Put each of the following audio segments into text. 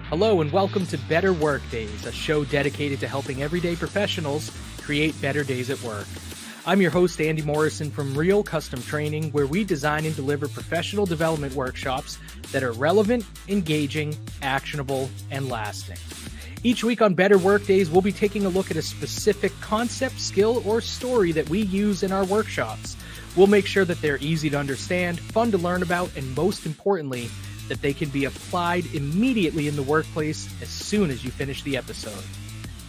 Hello and welcome to Better Workdays, a show dedicated to helping everyday professionals create better days at work. I'm your host, Andy Morrison from Real Custom Training, where we design and deliver professional development workshops that are relevant, engaging, actionable, and lasting. Each week on Better Workdays, we'll be taking a look at a specific concept, skill, or story that we use in our workshops. We'll make sure that they're easy to understand, fun to learn about, and most importantly, that they can be applied immediately in the workplace as soon as you finish the episode.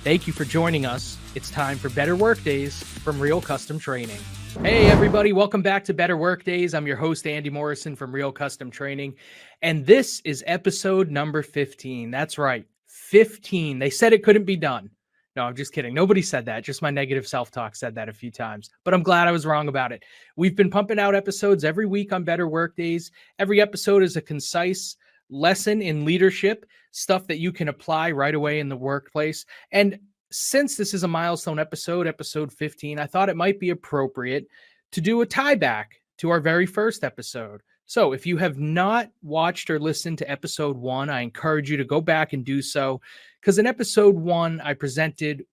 Thank you for joining us. It's time for Better Workdays from Real Custom Training. Hey everybody, welcome back to Better Workdays. I'm your host, Andy Morrison from Real Custom Training, and this is episode number 15. That's right, 15. They said it couldn't be done. No, I'm just kidding. Nobody said that. Just my negative self-talk said that a few times, but I'm glad I was wrong about it. We've been pumping out episodes every week on Better Workdays. Every episode is a concise lesson in leadership, stuff that you can apply right away in the workplace. And since this is a milestone episode, episode 15, I thought it might be appropriate to do a tie back to our very first episode. So if you have not watched or listened to episode 1, I encourage you to go back and do so. Because in episode 1, I presented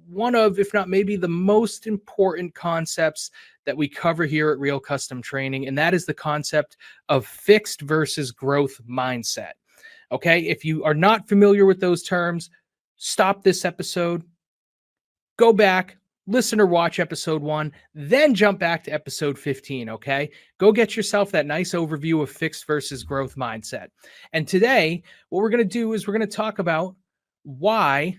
one of, if not maybe the most important concepts that we cover here at Real Custom Training, and that is the concept of fixed versus growth mindset. Okay, if you are not familiar with those terms, stop this episode, go back, listen or watch episode 1, then jump back to episode 15, okay? Go get yourself that nice overview of fixed versus growth mindset. And today, what we're going to do is we're going to talk about why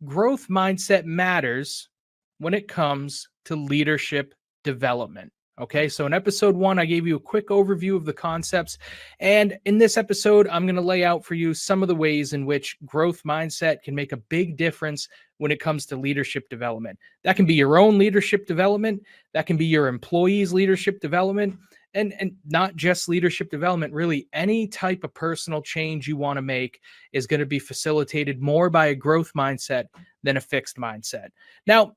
growth mindset matters when it comes to leadership development. Okay, so in episode 1, I gave you a quick overview of the concepts. And in this episode, I'm going to lay out for you some of the ways in which growth mindset can make a big difference when it comes to leadership development. That can be your own leadership development. That can be your employees' leadership development. And not just leadership development, really any type of personal change you want to make is going to be facilitated more by a growth mindset than a fixed mindset. Now,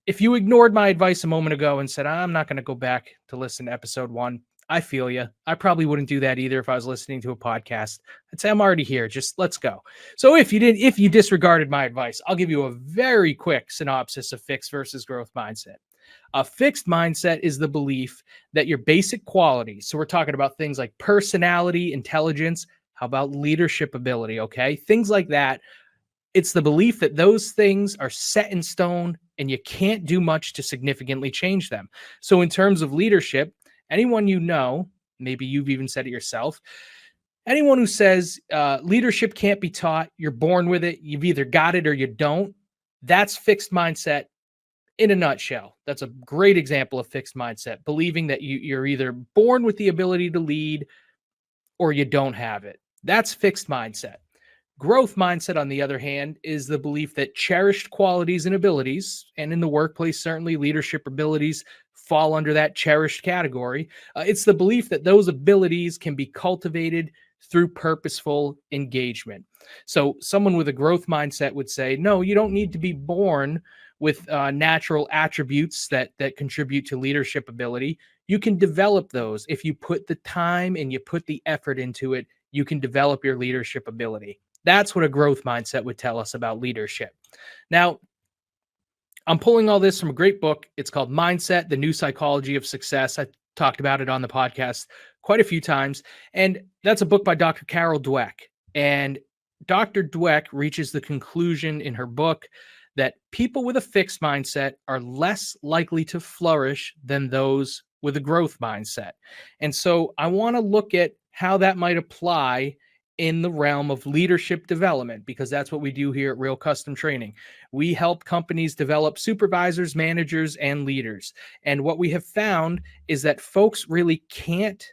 if you ignored my advice a moment ago and said, I'm not going to go back to listen to episode 1, I feel you. I probably wouldn't do that either if I was listening to a podcast. I'd say I'm already here. Just let's go. So if you disregarded my advice, I'll give you a very quick synopsis of fixed versus growth mindset. A fixed mindset is the belief that your basic qualities, so we're talking about things like personality, intelligence, how about leadership ability, okay? Things like that. It's the belief that those things are set in stone and you can't do much to significantly change them. So in terms of leadership, anyone you know, maybe you've even said it yourself, anyone who says leadership can't be taught, you're born with it, you've either got it or you don't, that's fixed mindset in a nutshell. That's a great example of fixed mindset, believing that you're either born with the ability to lead or you don't have it. That's fixed mindset. Growth mindset, on the other hand, is the belief that cherished qualities and abilities, and in the workplace, certainly leadership abilities fall under that cherished category. It's the belief that those abilities can be cultivated through purposeful engagement. So someone with a growth mindset would say, no, you don't need to be born with natural attributes that contribute to leadership ability. You can develop those. If you put the time and you put the effort into it, you can develop your leadership ability. That's what a growth mindset would tell us about leadership. Now, I'm pulling all this from a great book. It's called Mindset, The New Psychology of Success. I talked about it on the podcast quite a few times. And that's a book by Dr. Carol Dweck. And Dr. Dweck reaches the conclusion in her book that people with a fixed mindset are less likely to flourish than those with a growth mindset. And so I want to look at how that might apply in the realm of leadership development, because that's what we do here at Real Custom Training. We help companies develop supervisors, managers, and leaders. And what we have found is that folks really can't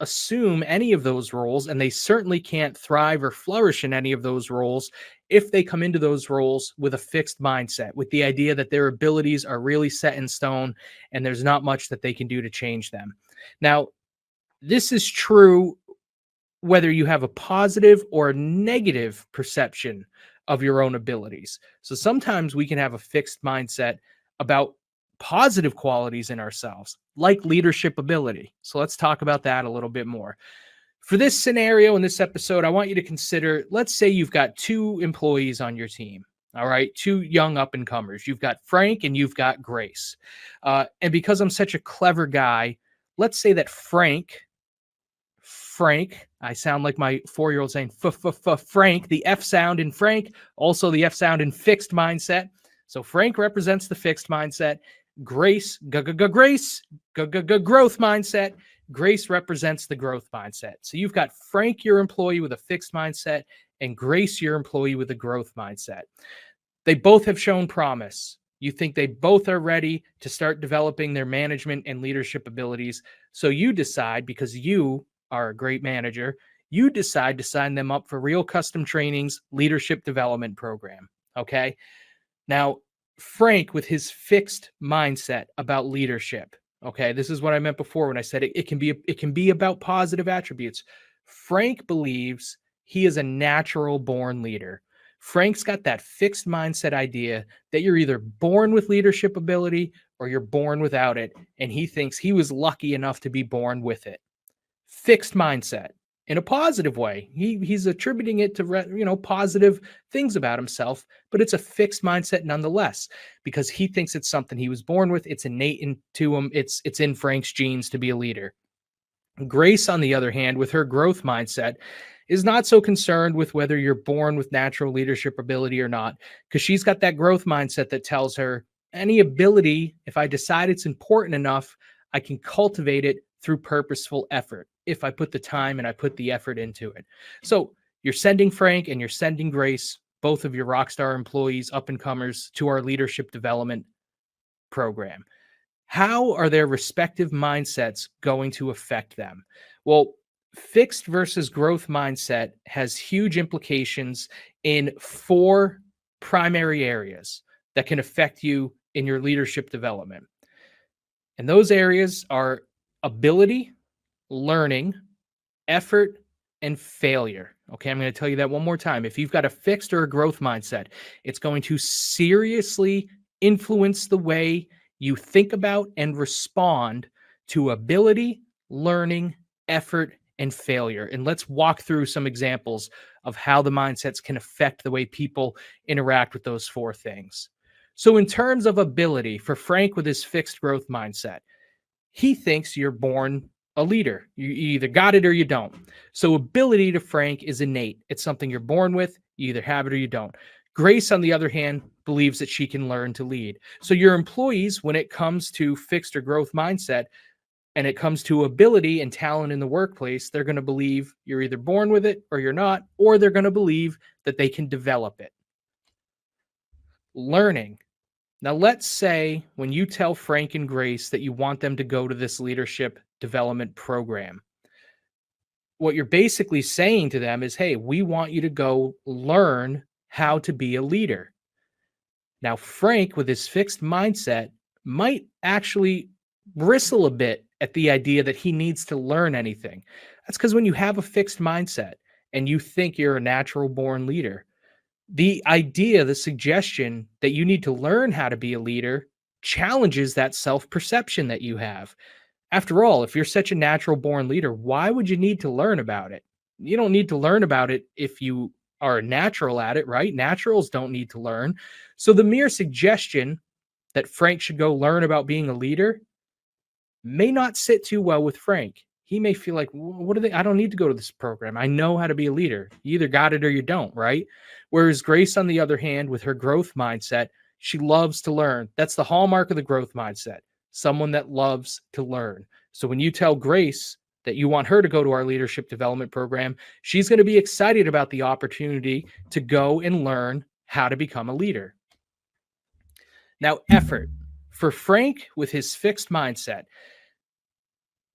assume any of those roles, and they certainly can't thrive or flourish in any of those roles if they come into those roles with a fixed mindset, with the idea that their abilities are really set in stone and there's not much that they can do to change them. Now, this is true whether you have a positive or a negative perception of your own abilities. So sometimes we can have a fixed mindset about positive qualities in ourselves, like leadership ability. So let's talk about that a little bit more. For this scenario in this episode, I want you to consider, let's say you've got two employees on your team. All right, two young up and comers. You've got Frank and you've got Grace. And because I'm such a clever guy, let's say that Frank, I sound like my 4-year-old saying Frank, the F sound in Frank, also the F sound in fixed mindset. So Frank represents the fixed mindset. Grace, Grace, growth mindset. Grace represents the growth mindset. So you've got Frank, your employee, with a fixed mindset, and Grace, your employee, with a growth mindset. They both have shown promise. You think they both are ready to start developing their management and leadership abilities. So you decide, because you are a great manager, you decide to sign them up for Real Custom Training's leadership development program. Okay. Now, Frank, with his fixed mindset about leadership, okay, this is what I meant before when I said it can be about positive attributes. Frank believes he is a natural born leader. Frank's got that fixed mindset idea that you're either born with leadership ability or you're born without it, and he thinks he was lucky enough to be born with it. Fixed mindset in a positive way. He's attributing it to positive things about himself, but it's a fixed mindset nonetheless because he thinks it's something he was born with. It's innate into him. It's in Frank's genes to be a leader. Grace, on the other hand, with her growth mindset, is not so concerned with whether you're born with natural leadership ability or not, because she's got that growth mindset that tells her any ability, if I decide it's important enough, I can cultivate it through purposeful effort if I put the time and I put the effort into it. So you're sending Frank and you're sending Grace, both of your rockstar employees, up and comers, to our leadership development program. How are their respective mindsets going to affect them? Well, fixed versus growth mindset has huge implications in 4 primary areas that can affect you in your leadership development. And those areas are ability, learning, effort, and failure. Okay, I'm going to tell you that one more time. If you've got a fixed or a growth mindset, it's going to seriously influence the way you think about and respond to ability, learning, effort, and failure. And let's walk through some examples of how the mindsets can affect the way people interact with those 4 things. So, in terms of ability, for Frank with his fixed growth mindset, he thinks you're born a leader. You either got it or you don't. So ability to Frank is innate. It's something you're born with. You either have it or you don't. Grace, on the other hand, believes that she can learn to lead. So your employees, when it comes to fixed or growth mindset and it comes to ability and talent in the workplace, they're going to believe you're either born with it or you're not, or they're going to believe that they can develop it. Learning. Now, let's say when you tell Frank and Grace that you want them to go to this leadership development program, what you're basically saying to them is, hey, we want you to go learn how to be a leader. Now, Frank, with his fixed mindset, might actually bristle a bit at the idea that he needs to learn anything. That's because when you have a fixed mindset and you think you're a natural born leader, the idea, the suggestion that you need to learn how to be a leader challenges that self-perception that you have. After all, if you're such a natural born leader, why would you need to learn about it? You don't need to learn about it if you are natural at it, right? Naturals don't need to learn. So the mere suggestion that Frank should go learn about being a leader may not sit too well with Frank. He may feel like, what are they? I don't need to go to this program. I know how to be a leader. You either got it or you don't, right? Whereas Grace, on the other hand, with her growth mindset, she loves to learn. That's the hallmark of the growth mindset, someone that loves to learn. So when you tell Grace that you want her to go to our leadership development program, she's going to be excited about the opportunity to go and learn how to become a leader. Now, effort. For Frank, with his fixed mindset,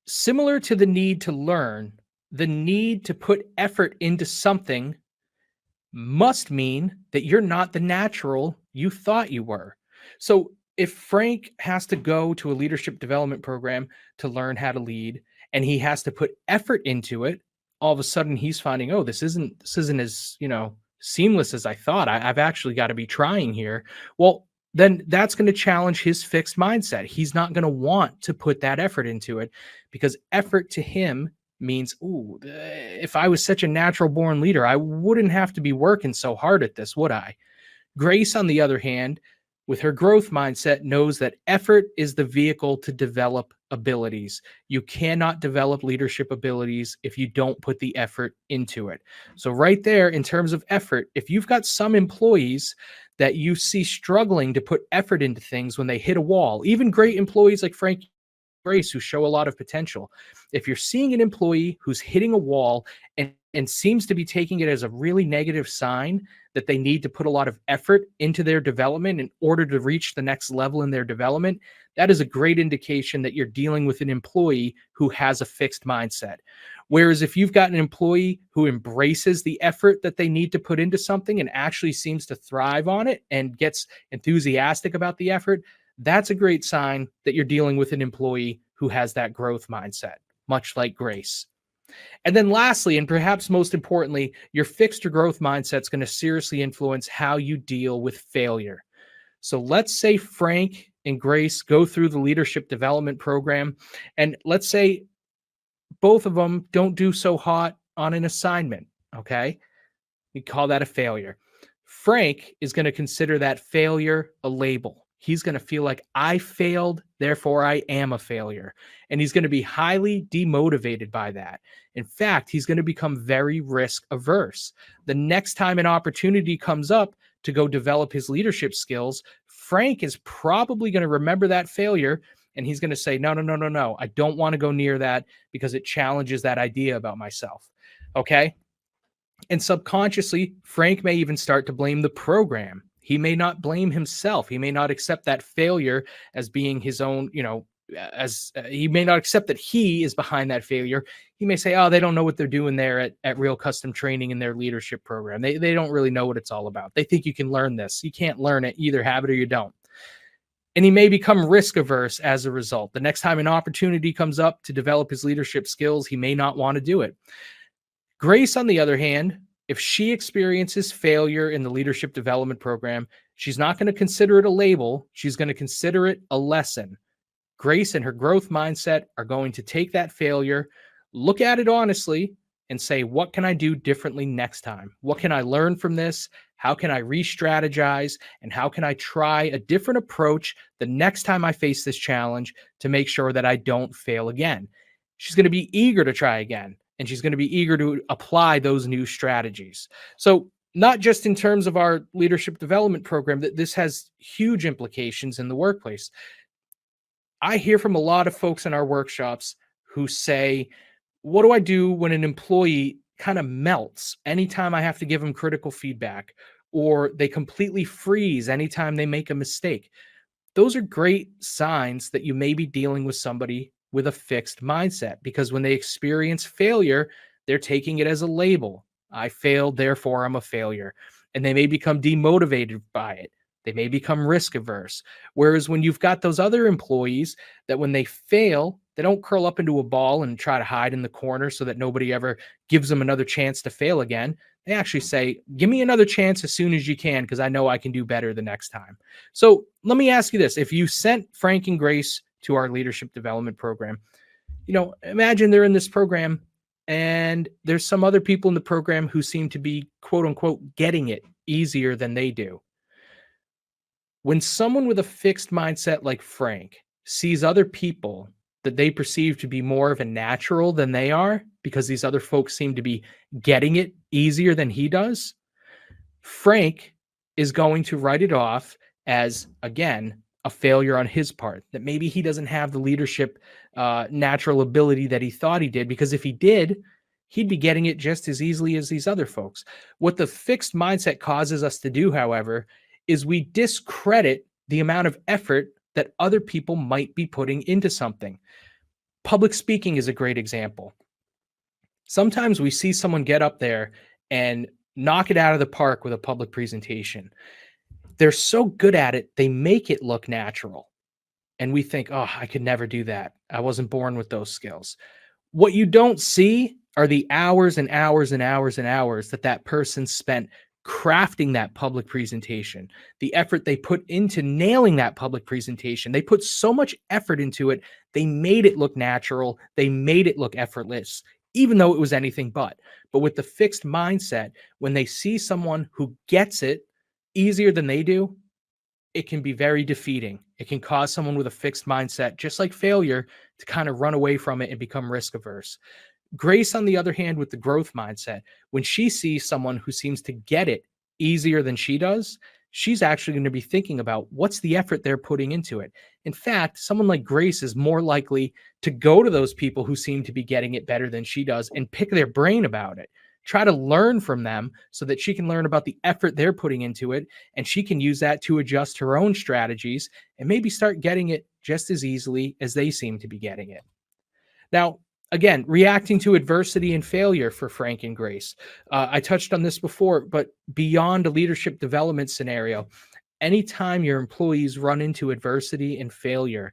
similar to the need to learn, the need to put effort into something must mean that you're not the natural you thought you were. So if Frank has to go to a leadership development program to learn how to lead and he has to put effort into it, all of a sudden he's finding, oh, this isn't as, seamless as I thought. I've actually got to be trying here. Well, then that's going to challenge his fixed mindset. He's not going to want to put that effort into it because effort to him means, ooh, if I was such a natural born leader, I wouldn't have to be working so hard at this, would I? Grace, on the other hand, with her growth mindset, knows that effort is the vehicle to develop abilities. You cannot develop leadership abilities if you don't put the effort into it. So, right there, in terms of effort, if you've got some employees that you see struggling to put effort into things when they hit a wall, even great employees like Frank Grace who show a lot of potential. If you're seeing an employee who's hitting a wall and seems to be taking it as a really negative sign that they need to put a lot of effort into their development in order to reach the next level in their development, that is a great indication that you're dealing with an employee who has a fixed mindset. Whereas if you've got an employee who embraces the effort that they need to put into something and actually seems to thrive on it and gets enthusiastic about the effort, that's a great sign that you're dealing with an employee who has that growth mindset, much like Grace. And then lastly, and perhaps most importantly, your fixed or growth mindset is going to seriously influence how you deal with failure. So let's say Frank and Grace go through the leadership development program, and let's say both of them don't do so hot on an assignment. Okay. We call that a failure. Frank is going to consider that failure a label. He's going to feel like I failed, therefore I am a failure. And he's going to be highly demotivated by that. In fact, he's going to become very risk averse. The next time an opportunity comes up to go develop his leadership skills, Frank is probably going to remember that failure and he's going to say, no, no, no, no, no. I don't want to go near that because it challenges that idea about myself. Okay. And subconsciously, Frank may even start to blame the program. He may not blame himself. He may not accept that failure as being his own, as he may not accept that he is behind that failure. He may say, oh, they don't know what they're doing there at Real Custom Training in their leadership program. They don't really know what it's all about. They think you can learn this. You can't learn it. Either have it or you don't. And he may become risk averse as a result. The next time an opportunity comes up to develop his leadership skills, he may not want to do it. Grace, on the other hand, if she experiences failure in the leadership development program, she's not going to consider it a label. She's going to consider it a lesson. Grace and her growth mindset are going to take that failure, look at it honestly, and say, what can I do differently next time? What can I learn from this? How can I re-strategize? And how can I try a different approach the next time I face this challenge to make sure that I don't fail again? She's going to be eager to try again, and she's going to be eager to apply those new strategies. So not just in terms of our leadership development program, that this has huge implications in the workplace. I hear from a lot of folks in our workshops who say, what do I do when an employee kind of melts anytime I have to give them critical feedback, or they completely freeze anytime they make a mistake? Those are great signs that you may be dealing with somebody with a fixed mindset, because when they experience failure, they're taking it as a label. I failed, therefore I'm a failure. And they may become demotivated by it. They may become risk averse. Whereas when you've got those other employees that when they fail, they don't curl up into a ball and try to hide in the corner so that nobody ever gives them another chance to fail again. They actually say, give me another chance as soon as you can, because I know I can do better the next time. So let me ask you this. If you sent Frank and Grace to our leadership development program, imagine they're in this program and there's some other people in the program who seem to be, quote unquote, getting it easier than they do. When someone with a fixed mindset like Frank sees other people that they perceive to be more of a natural than they are, because these other folks seem to be getting it easier than he does, Frank is going to write it off as, again, a failure on his part, that maybe he doesn't have the leadership natural ability that he thought he did, because if he did, he'd be getting it just as easily as these other folks. What the fixed mindset causes us to do, however, is we discredit the amount of effort that other people might be putting into something. Public speaking is a great example. Sometimes we see someone get up there and knock it out of the park with a public presentation. They're so good at it, they make it look natural. And we think, oh, I could never do that. I wasn't born with those skills. What you don't see are the hours and hours and hours and hours that person spent crafting that public presentation, the effort they put into nailing that public presentation. They put so much effort into it. They made it look natural. They made it look effortless, even though it was anything but. But with the fixed mindset, when they see someone who gets it easier than they do, it can be very defeating. It can cause someone with a fixed mindset, just like failure, to kind of run away from it and become risk averse. Grace, on the other hand, with the growth mindset, when she sees someone who seems to get it easier than she does, she's actually going to be thinking about what's the effort they're putting into it. In fact, someone like Grace is more likely to go to those people who seem to be getting it better than she does and pick their brain about it. Try to learn from them so that she can learn about the effort they're putting into it, and she can use that to adjust her own strategies and maybe start getting it just as easily as they seem to be getting it. Now, again, reacting to adversity and failure for Frank and Grace. I touched on this before, but beyond a leadership development scenario, anytime your employees run into adversity and failure,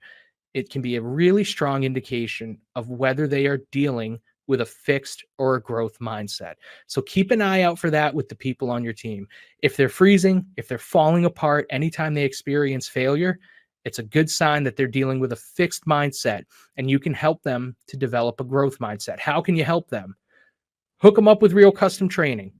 it can be a really strong indication of whether they are dealing with a fixed or a growth mindset. So keep an eye out for that with the people on your team. If they're freezing, if they're falling apart anytime they experience failure, it's a good sign that they're dealing with a fixed mindset, and you can help them to develop a growth mindset. How can you help them? Hook them up with Real Custom Training.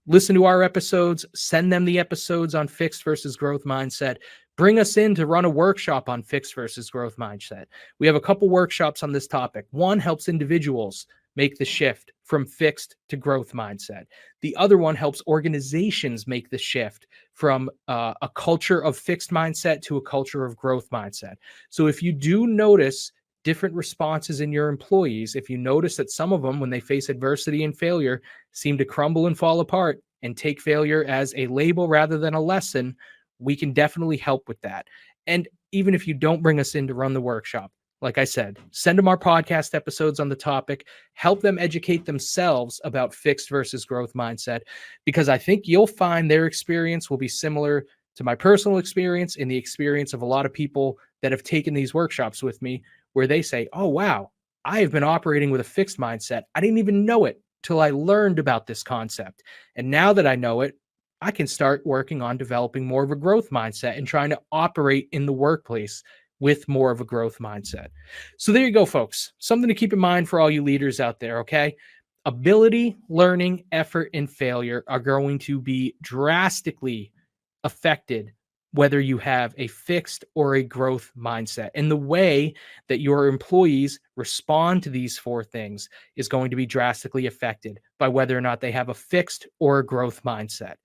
Listen to our episodes, send them the episodes on fixed versus growth mindset. Bring us in to run a workshop on fixed versus growth mindset. We have a couple workshops on this topic. One helps individuals make the shift from fixed to growth mindset. The other one helps organizations make the shift from a culture of fixed mindset to a culture of growth mindset. So if you do notice different responses in your employees, if you notice that some of them, when they face adversity and failure, seem to crumble and fall apart and take failure as a label rather than a lesson, we can definitely help with that. And even if you don't bring us in to run the workshop, like I said, send them our podcast episodes on the topic, help them educate themselves about fixed versus growth mindset, because I think you'll find their experience will be similar to my personal experience and the experience of a lot of people that have taken these workshops with me, where they say, oh, wow, I have been operating with a fixed mindset. I didn't even know it till I learned about this concept. And now that I know it, I can start working on developing more of a growth mindset and trying to operate in the workplace with more of a growth mindset. So there you go, folks. Something to keep in mind for all you leaders out there, okay? Ability, learning, effort, and failure are going to be drastically affected whether you have a fixed or a growth mindset. And the way that your employees respond to these four things is going to be drastically affected by whether or not they have a fixed or a growth mindset.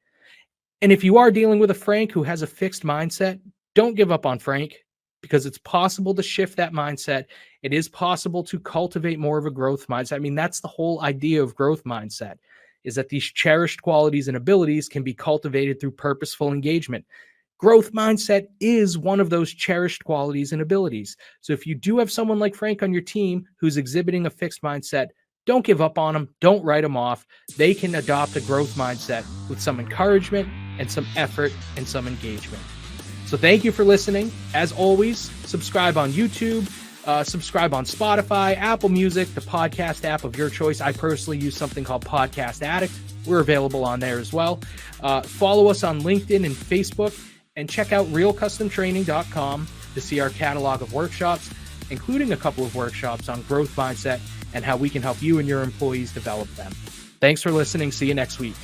And if you are dealing with a Frank who has a fixed mindset, don't give up on Frank, because it's possible to shift that mindset. It is possible to cultivate more of a growth mindset. I mean, that's the whole idea of growth mindset, is that these cherished qualities and abilities can be cultivated through purposeful engagement. Growth mindset is one of those cherished qualities and abilities. So if you do have someone like Frank on your team who's exhibiting a fixed mindset, don't give up on them. Don't write them off. They can adopt a growth mindset with some encouragement and some effort and some engagement. So thank you for listening. As always, subscribe on YouTube, subscribe on Spotify, Apple Music, the podcast app of your choice. I personally use something called Podcast Addict. We're available on there as well. Follow us on LinkedIn and Facebook, and check out realcustomtraining.com to see our catalog of workshops, including a couple of workshops on growth mindset and how we can help you and your employees develop them. Thanks for listening. See you next week.